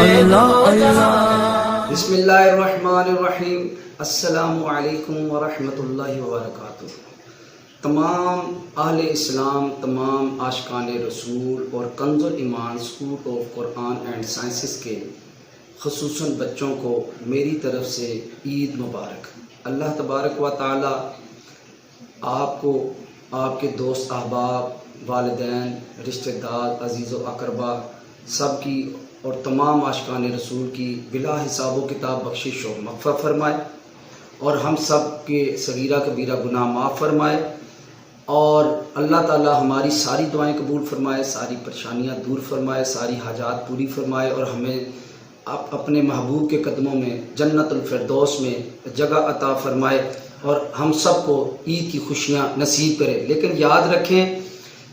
بسم اللہ الرحمن الرحیم۔ السلام علیکم ورحمۃ اللہ وبرکاتہ۔ تمام اہل اسلام، تمام عاشقان رسول اور Kanz al-Iman school of Quran and sciences کے خصوصاً بچوں کو میری طرف سے عید مبارک۔ اللہ تبارک و تعالی آپ کو، آپ کے دوست احباب، والدین، رشتہ دار، عزیز و اقربا سب کی اور تمام عاشقان رسول کی بلا حساب و کتاب بخشش و مغفرت فرمائے، اور ہم سب کے صغیرہ کبیرہ گناہ معاف فرمائے، اور اللہ تعالی ہماری ساری دعائیں قبول فرمائے، ساری پریشانیاں دور فرمائے، ساری حاجات پوری فرمائے، اور ہمیں اپنے محبوب کے قدموں میں جنت الفردوس میں جگہ عطا فرمائے، اور ہم سب کو عید کی خوشیاں نصیب کرے۔ لیکن یاد رکھیں،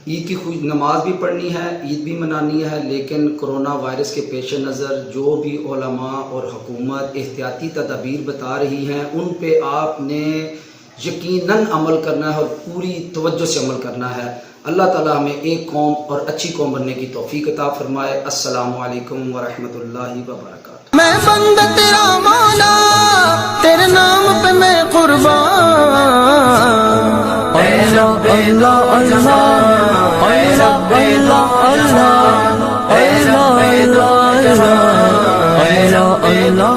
عید کی نماز بھی پڑھنی ہے، عید بھی منانی ہے، لیکن کرونا وائرس کے پیش نظر جو بھی علماء اور حکومت احتیاطی تدابیر بتا رہی ہیں ان پہ آپ نے یقیناً عمل کرنا ہے اور پوری توجہ سے عمل کرنا ہے۔ اللہ تعالی ہمیں ایک قوم اور اچھی قوم بننے کی توفیق عطا فرمائے۔ السلام علیکم ورحمۃ اللہ وبرکاتہ۔ میں بندہ تیرا مولا، تیرے نام پہ میں قربان۔ اللہ اللہ اللہ، اللہ اللہ اللہ، اللہ اللہ اللہ، اللہ اللہ